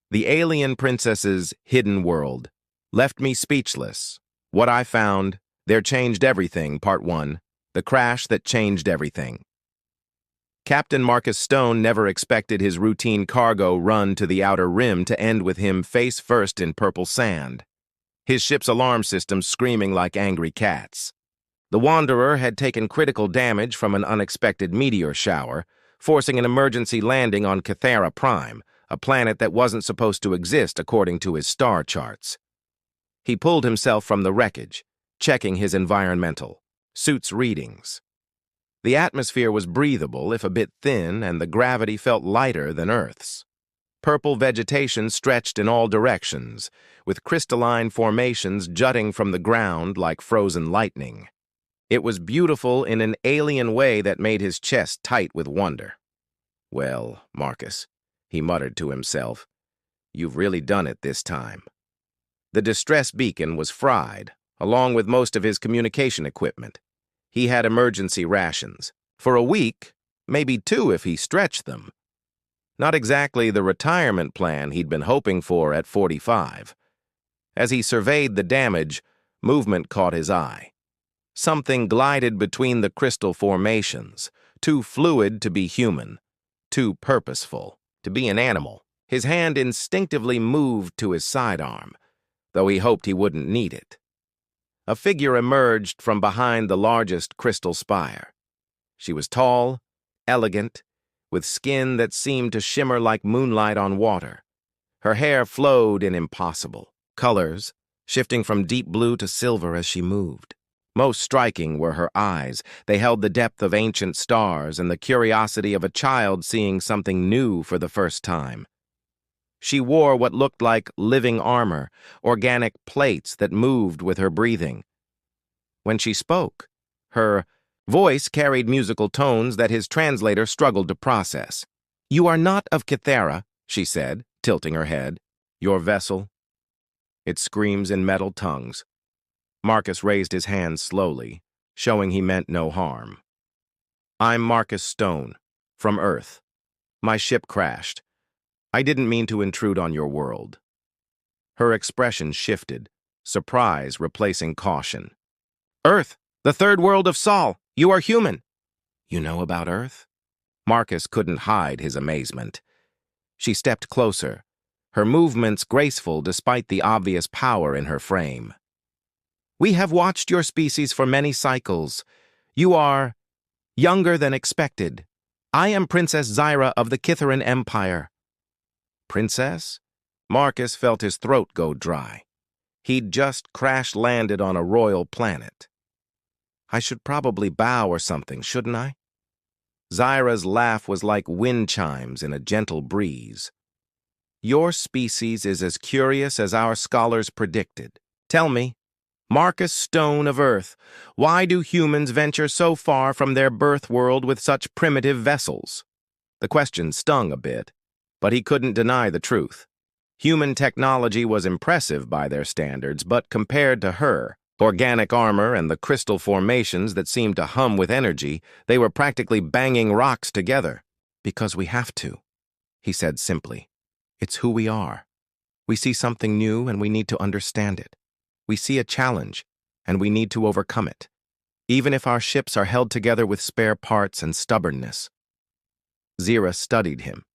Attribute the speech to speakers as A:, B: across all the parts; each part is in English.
A: The Alien Princess's Hidden World. Left me speechless. What I found, There Changed Everything, Part 1. The Crash That Changed Everything. Captain Marcus Stone never expected his routine cargo run to the outer rim to end with him face first in purple sand, his ship's alarm system screaming like angry cats. The Wanderer had taken critical damage from an unexpected meteor shower, forcing an emergency landing on Kythera Prime, a planet that wasn't supposed to exist according to his star charts. He pulled himself from the wreckage, checking his environmental suit's readings. The atmosphere was breathable, if a bit thin, and the gravity felt lighter than Earth's. Purple vegetation stretched in all directions, with crystalline formations jutting from the ground like frozen lightning. It was beautiful in an alien way that made his chest tight with wonder. "Well, Marcus," he muttered to himself, "you've really done it this time." The distress beacon was fried, along with most of his communication equipment. He had emergency rations. For a week, maybe 2 if he stretched them. Not exactly the retirement plan he'd been hoping for at 45. As he surveyed the damage, movement caught his eye. Something glided between the crystal formations, too fluid to be human, too purposeful to be an animal. His hand instinctively moved to his sidearm, though he hoped he wouldn't need it. A figure emerged from behind the largest crystal spire. She was tall, elegant, with skin that seemed to shimmer like moonlight on water. Her hair flowed in impossible colors, shifting from deep blue to silver as she moved. Most striking were her eyes. They held the depth of ancient stars and the curiosity of a child seeing something new for the first time. She wore what looked like living armor, organic plates that moved with her breathing. When she spoke, her voice carried musical tones that his translator struggled to process. "You are not of Kythera," she said, tilting her head. "Your vessel? It screams in metal tongues." Marcus raised his hands slowly, showing he meant no harm. "I'm Marcus Stone, from Earth. My ship crashed. I didn't mean to intrude on your world." Her expression shifted, surprise replacing caution. "Earth, the third world of Sol. You are human." "You know about Earth?" Marcus couldn't hide his amazement. She stepped closer, her movements graceful despite the obvious power in her frame. "We have watched your species for many cycles. You are younger than expected. I am Princess Zyra of the Kytheran Empire." Princess? Marcus felt his throat go dry. He'd just crash-landed on a royal planet. "I should probably bow or something, shouldn't I?" Zyra's laugh was like wind chimes in a gentle breeze. "Your species is as curious as our scholars predicted. Tell me, Marcus Stone of Earth, why do humans venture so far from their birth world with such primitive vessels?" The question stung a bit, but he couldn't deny the truth. Human technology was impressive by their standards, but compared to her, organic armor and the crystal formations that seemed to hum with energy, they were practically banging rocks together. "Because we have to," he said simply. "It's who we are. We see something new and we need to understand it. We see a challenge, and we need to overcome it, even if our ships are held together with spare parts and stubbornness." Zyra studied him.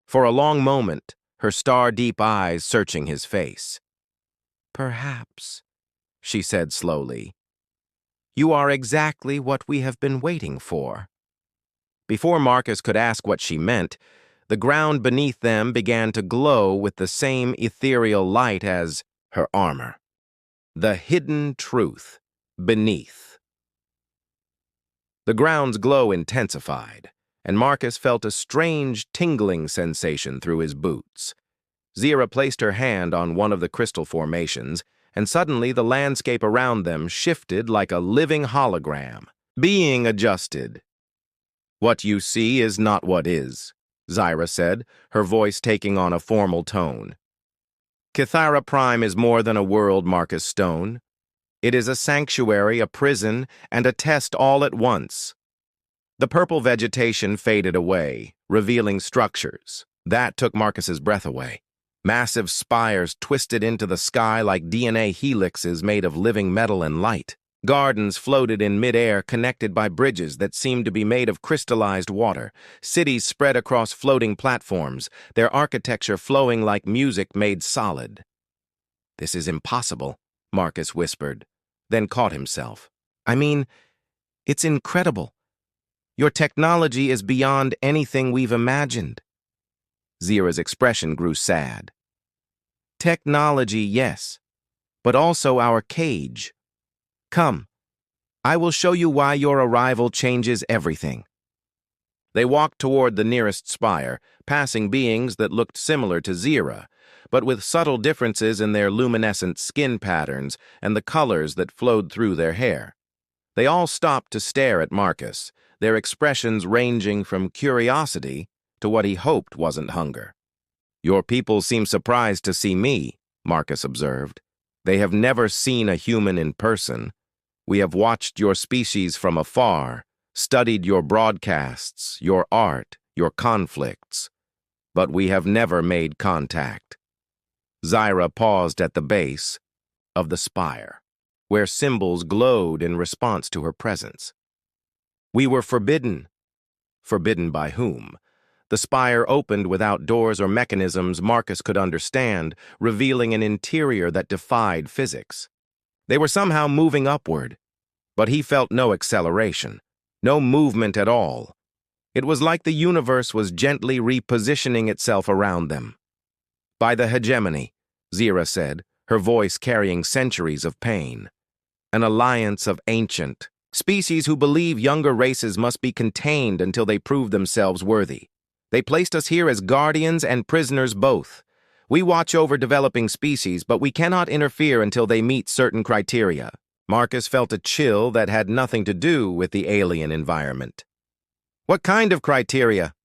A: For a long moment, her star-deep eyes searching his face. "Perhaps," she said slowly, "you are exactly what we have been waiting for." Before Marcus could ask what she meant, the ground beneath them began to glow with the same ethereal light as her armor. The hidden truth beneath. The ground's glow intensified, and Marcus felt a strange tingling sensation through his boots. Zyra placed her hand on one of the crystal formations, and suddenly the landscape around them shifted like a living hologram, being adjusted. "What you see is not what is," Zyra said, her voice taking on a formal tone. "Kythera Prime is more than a world, Marcus Stone. It is a sanctuary, a prison, and a test all at once." The purple vegetation faded away, revealing structures. That took Marcus's breath away. Massive spires twisted into the sky like DNA helixes made of living metal and light. Gardens floated in midair, connected by bridges that seemed to be made of crystallized water. Cities spread across floating platforms, their architecture flowing like music made solid. "This is impossible," Marcus whispered, then caught himself. "I mean, it's incredible. Your technology is beyond anything we've imagined." Zira's expression grew sad. "Technology, yes, but also our cage. Come, I will show you why your arrival changes everything." They walked toward the nearest spire, passing beings that looked similar to Zira, but with subtle differences in their luminescent skin patterns and the colors that flowed through their hair. They all stopped to stare at Marcus, their expressions ranging from curiosity to what he hoped wasn't hunger. "Your people seem surprised to see me," Marcus observed. "They have never seen a human in person. We have watched your species from afar, studied your broadcasts, your art, your conflicts, but we have never made contact." Zira paused at the base of the spire, where symbols glowed in response to her presence. "We were forbidden." Forbidden by whom? The spire opened without doors or mechanisms Marcus could understand, revealing an interior that defied physics. They were somehow moving upward, but he felt no acceleration, no movement at all. It was like the universe was gently repositioning itself around them. "By the hegemony," Zira said, her voice carrying centuries of pain. "An alliance of ancient species who believe younger races must be contained until they prove themselves worthy. They placed us here as guardians and prisoners both. We watch over developing species, but we cannot interfere until they meet certain criteria." Marcus felt a chill that had nothing to do with the alien environment. "What kind of criteria?"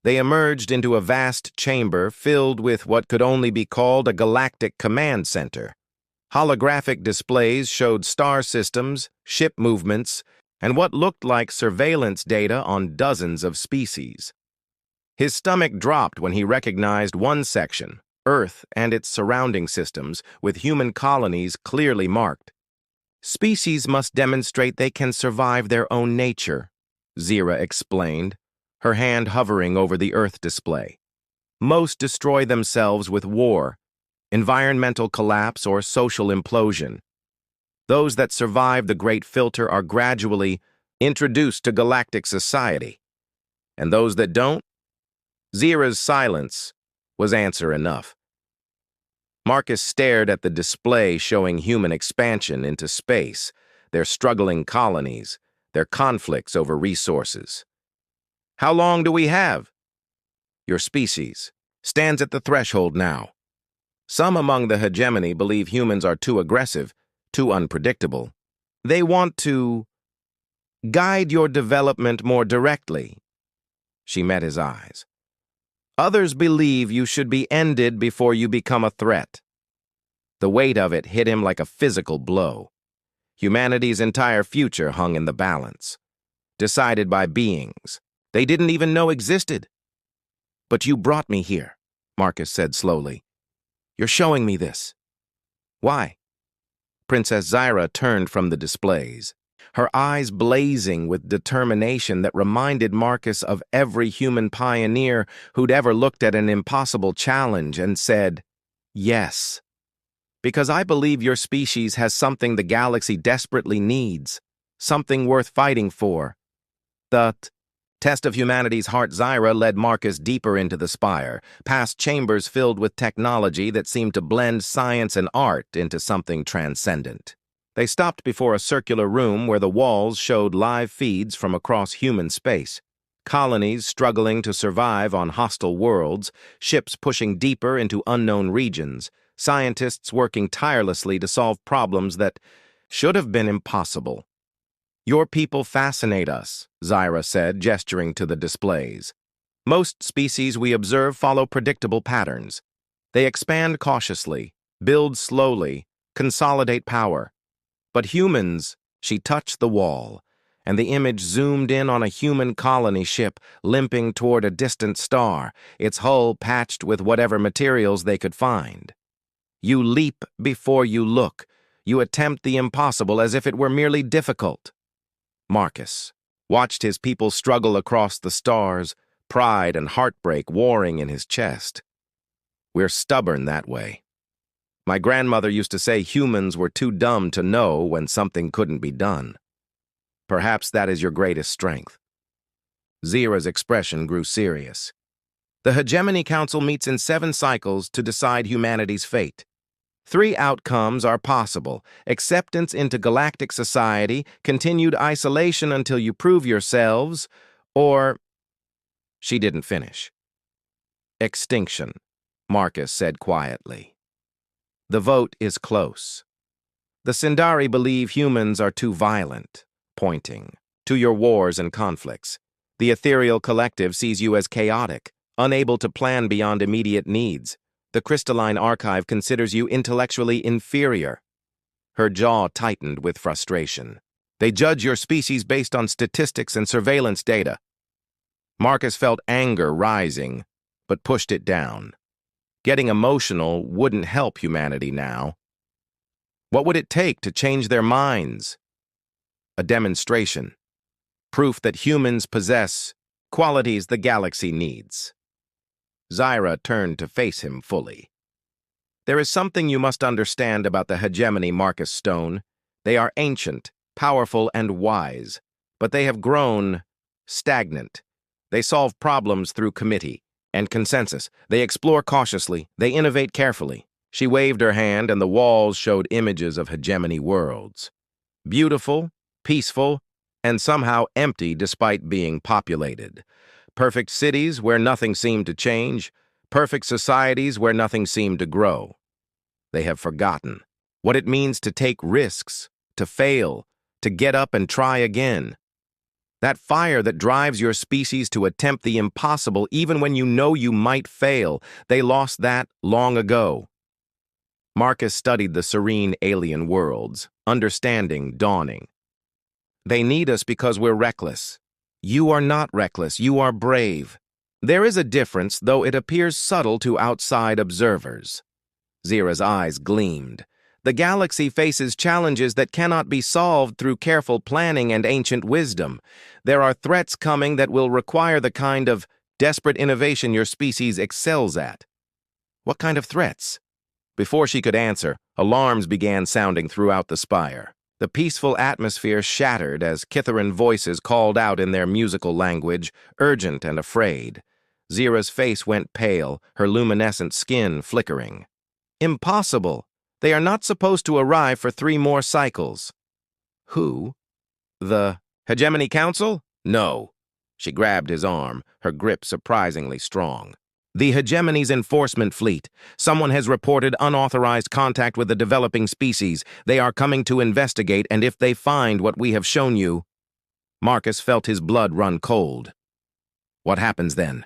A: They emerged into a vast chamber filled with what could only be called a galactic command center. Holographic displays showed star systems, ship movements, and what looked like surveillance data on dozens of species. His stomach dropped when he recognized one section, Earth and its surrounding systems, with human colonies clearly marked. "Species must demonstrate they can survive their own nature," Zira explained, her hand hovering over the Earth display. "Most destroy themselves with war, environmental collapse, or social implosion. Those that survive the Great Filter are gradually introduced to galactic society. And those that don't?" Zira's silence was answer enough. Marcus stared at the display showing human expansion into space, their struggling colonies, their conflicts over resources. "How long do we have?" "Your species stands at the threshold now. Some among the hegemony believe humans are too aggressive, too unpredictable. They want to guide your development more directly." She met his eyes. "Others believe you should be ended before you become a threat." The weight of it hit him like a physical blow. Humanity's entire future hung in the balance, decided by beings they didn't even know existed. "But you brought me here," Marcus said slowly. "You're showing me this." "Why?" Princess Zira turned from the displays, her eyes blazing with determination that reminded Marcus of every human pioneer who'd ever looked at an impossible challenge and said, "Yes." "Because I believe your species has something the galaxy desperately needs, something worth fighting for." The test of humanity's heart. Zira led Marcus deeper into the spire, past chambers filled with technology that seemed to blend science and art into something transcendent. They stopped before a circular room where the walls showed live feeds from across human space. Colonies struggling to survive on hostile worlds, ships pushing deeper into unknown regions, scientists working tirelessly to solve problems that should have been impossible. "Your people fascinate us," Zira said, gesturing to the displays. "Most species we observe follow predictable patterns. They expand cautiously, build slowly, consolidate power. But humans," she touched the wall, and the image zoomed in on a human colony ship limping toward a distant star, its hull patched with whatever materials they could find. You leap before you look. You attempt the impossible as if it were merely difficult. Marcus watched his people struggle across the stars, pride and heartbreak warring in his chest. We're stubborn that way. My grandmother used to say humans were too dumb to know when something couldn't be done. Perhaps that is your greatest strength. Zira's expression grew serious. The Hegemony Council meets in 7 cycles to decide humanity's fate. 3 outcomes are possible: acceptance into galactic society, continued isolation until you prove yourselves, or... She didn't finish. Extinction, Marcus said quietly. The vote is close. The Sindari believe humans are too violent, pointing to your wars and conflicts. The ethereal collective sees you as chaotic, unable to plan beyond immediate needs. The crystalline archive considers you intellectually inferior. Her jaw tightened with frustration. They judge your species based on statistics and surveillance data. Marcus felt anger rising, but pushed it down. Getting emotional wouldn't help humanity now. What would it take to change their minds? A demonstration. Proof that humans possess qualities the galaxy needs. Zira turned to face him fully. There is something you must understand about the hegemony, Marcus Stone. They are ancient, powerful, and wise, but they have grown stagnant. They solve problems through committee and consensus. They explore cautiously. They innovate carefully. She waved her hand, and the walls showed images of hegemony worlds. Beautiful, peaceful, and somehow empty despite being populated. Perfect cities where nothing seemed to change. Perfect societies where nothing seemed to grow. They have forgotten what it means to take risks, to fail, to get up and try again. That fire that drives your species to attempt the impossible even when you know you might fail, they lost that long ago. Marcus studied the serene alien worlds, understanding dawning. They need us because we're reckless. You are not reckless, you are brave. There is a difference, though it appears subtle to outside observers. Zira's eyes gleamed. The galaxy faces challenges that cannot be solved through careful planning and ancient wisdom. There are threats coming that will require the kind of desperate innovation your species excels at. What kind of threats? Before she could answer, alarms began sounding throughout the spire. The peaceful atmosphere shattered as Kitharan voices called out in their musical language, urgent and afraid. Zira's face went pale, her luminescent skin flickering. Impossible! They are not supposed to arrive for 3 more cycles. Who? The Hegemony Council? No. She grabbed his arm, her grip surprisingly strong. The Hegemony's enforcement fleet. Someone has reported unauthorized contact with a developing species. They are coming to investigate, and if they find what we have shown you... Marcus felt his blood run cold. What happens then?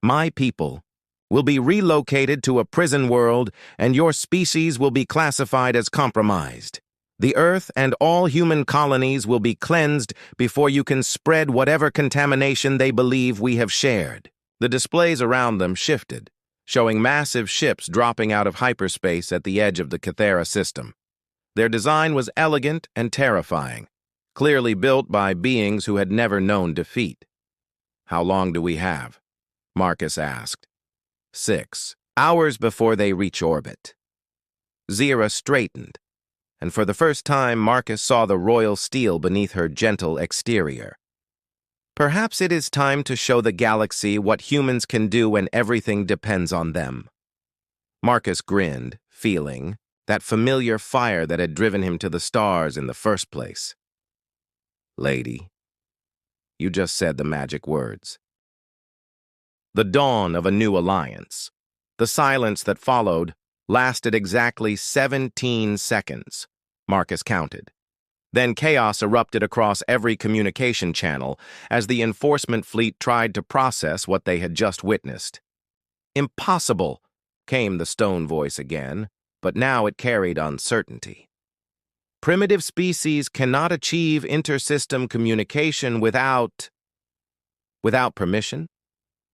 A: My people will be relocated to a prison world, and your species will be classified as compromised. The Earth and all human colonies will be cleansed before you can spread whatever contamination they believe we have shared. The displays around them shifted, showing massive ships dropping out of hyperspace at the edge of the Cathera system. Their design was elegant and terrifying, clearly built by beings who had never known defeat. How long do we have? Marcus asked. 6 hours before they reach orbit. Zira straightened, and for the first time Marcus saw the royal steel beneath her gentle exterior. Perhaps it is time to show the galaxy what humans can do when everything depends on them. Marcus grinned, feeling that familiar fire that had driven him to the stars in the first place. Lady, you just said the magic words. The dawn of a new alliance. The silence that followed lasted exactly 17 seconds, Marcus counted. Then chaos erupted across every communication channel as the enforcement fleet tried to process what they had just witnessed. Impossible, came the stone voice again, but now it carried uncertainty. Primitive species cannot achieve intersystem communication without permission?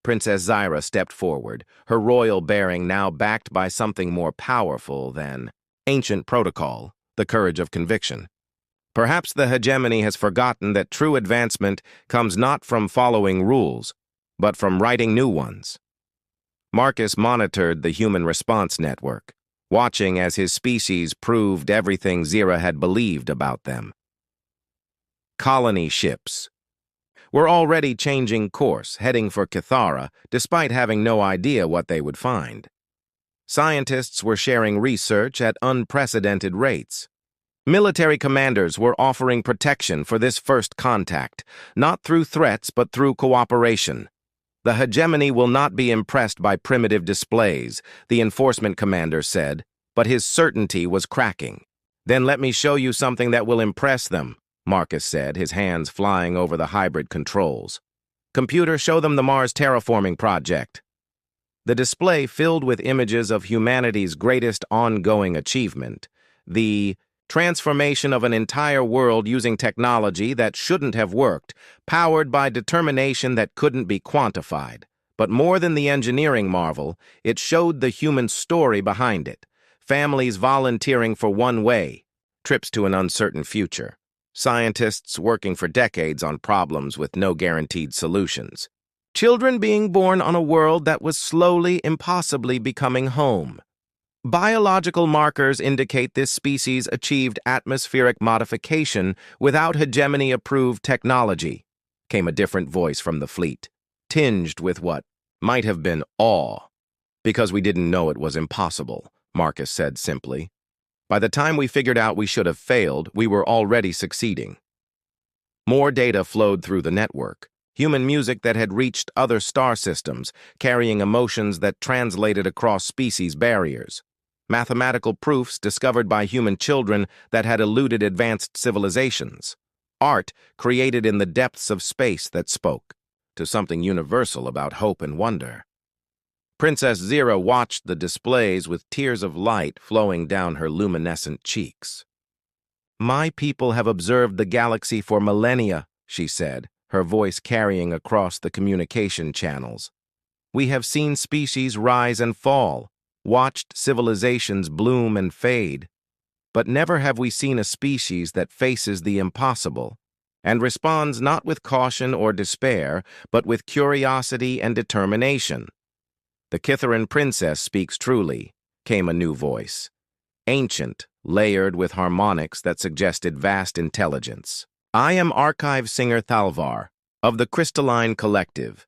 A: Princess Zyra stepped forward, her royal bearing now backed by something more powerful than ancient protocol, the courage of conviction. Perhaps the hegemony has forgotten that true advancement comes not from following rules, but from writing new ones. Marcus monitored the human response network, watching as his species proved everything Zyra had believed about them. Colony ships were already changing course, heading for Kithara, despite having no idea what they would find. Scientists were sharing research at unprecedented rates. Military commanders were offering protection for this first contact, not through threats but through cooperation. The hegemony will not be impressed by primitive displays, the enforcement commander said, but his certainty was cracking. Then let me show you something that will impress them, Marcus said, his hands flying over the hybrid controls. Computer, show them the Mars terraforming project. The display filled with images of humanity's greatest ongoing achievement, the transformation of an entire world using technology that shouldn't have worked, powered by determination that couldn't be quantified. But more than the engineering marvel, it showed the human story behind it. Families volunteering for one way, trips to an uncertain future. Scientists working for decades on problems with no guaranteed solutions. Children being born on a world that was slowly, impossibly becoming home. Biological markers indicate this species achieved atmospheric modification without hegemony-approved technology, came a different voice from the fleet, tinged with what might have been awe. Because we didn't know it was impossible, Marcus said simply. By the time we figured out we should have failed, we were already succeeding. More data flowed through the network. Human music that had reached other star systems, carrying emotions that translated across species barriers. Mathematical proofs discovered by human children that had eluded advanced civilizations. Art created in the depths of space that spoke to something universal about hope and wonder. Princess Zyra watched the displays with tears of light flowing down her luminescent cheeks. My people have observed the galaxy for millennia, she said, her voice carrying across the communication channels. We have seen species rise and fall, watched civilizations bloom and fade, but never have we seen a species that faces the impossible and responds not with caution or despair, but with curiosity and determination. The Kitharan princess speaks truly, came a new voice. Ancient, layered with harmonics that suggested vast intelligence. I am archive singer Thalvar, of the Crystalline Collective.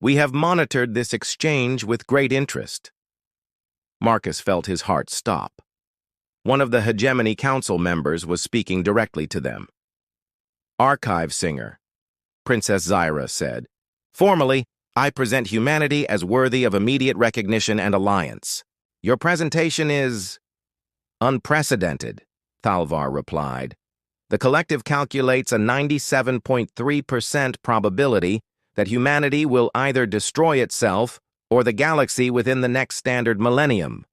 A: We have monitored this exchange with great interest. Marcus felt his heart stop. One of the Hegemony Council members was speaking directly to them. Archive singer, Princess Zyra said. Formally, I present humanity as worthy of immediate recognition and alliance. Your presentation is unprecedented, Thalvar replied. The collective calculates a 97.3% probability that humanity will either destroy itself or the galaxy within the next standard millennium.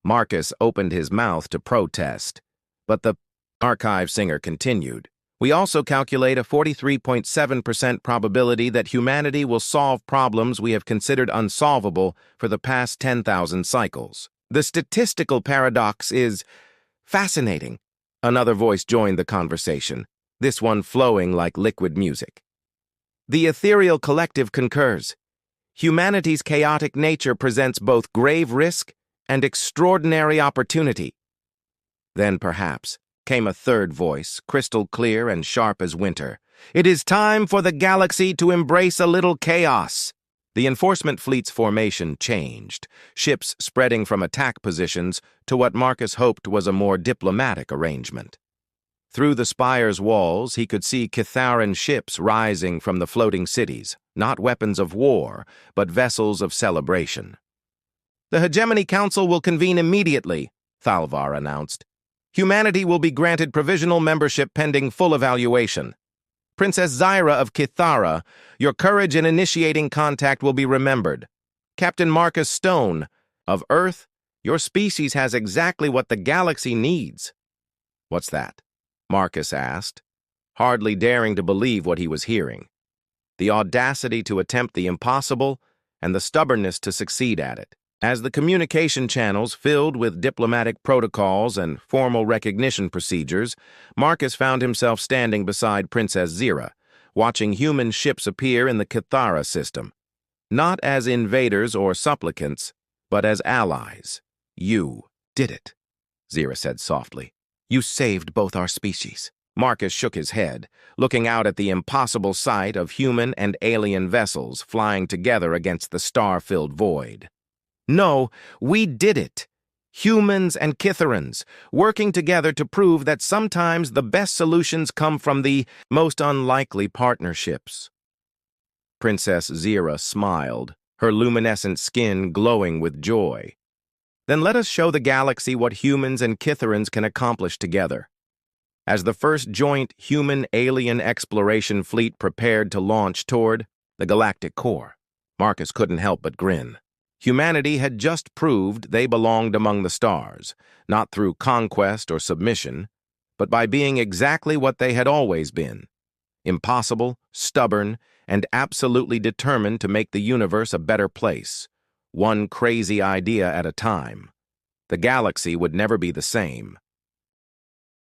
A: Marcus opened his mouth to protest, but the archive singer continued. We also calculate a 43.7% probability that humanity will solve problems we have considered unsolvable for the past 10,000 cycles. The statistical paradox is fascinating. Another voice joined the conversation, this one flowing like liquid music. The ethereal collective concurs. Humanity's chaotic nature presents both grave risk and extraordinary opportunity. Then, perhaps, came a third voice, crystal clear and sharp as winter. It is time for the galaxy to embrace a little chaos. The enforcement fleet's formation changed, ships spreading from attack positions to what Marcus hoped was a more diplomatic arrangement. Through the spire's walls, he could see Kitharan ships rising from the floating cities, not weapons of war, but vessels of celebration. The Hegemony Council will convene immediately, Thalvar announced. Humanity will be granted provisional membership pending full evaluation. Princess Zyra of Kithara, your courage in initiating contact will be remembered. Captain Marcus Stone, of Earth, your species has exactly what the galaxy needs. "What's that?" Marcus asked, hardly daring to believe what he was hearing. The audacity to attempt the impossible and the stubbornness to succeed at it. As the communication channels filled with diplomatic protocols and formal recognition procedures, Marcus found himself standing beside Princess Zira, watching human ships appear in the Kithara system. Not as invaders or supplicants, but as allies. "You did it," Zira said softly. "You saved both our species." Marcus shook his head, looking out at the impossible sight of human and alien vessels flying together against the star-filled void. "No, we did it. Humans and Kitharans, working together to prove that sometimes the best solutions come from the most unlikely partnerships." Princess Zira smiled, her luminescent skin glowing with joy. "Then let us show the galaxy what humans and Kitharans can accomplish together." As the first joint human-alien exploration fleet prepared to launch toward the galactic core, Marcus couldn't help but grin. Humanity had just proved they belonged among the stars, not through conquest or submission, but by being exactly what they had always been: impossible, stubborn, and absolutely determined to make the universe a better place, one crazy idea at a time. The galaxy would never be the same.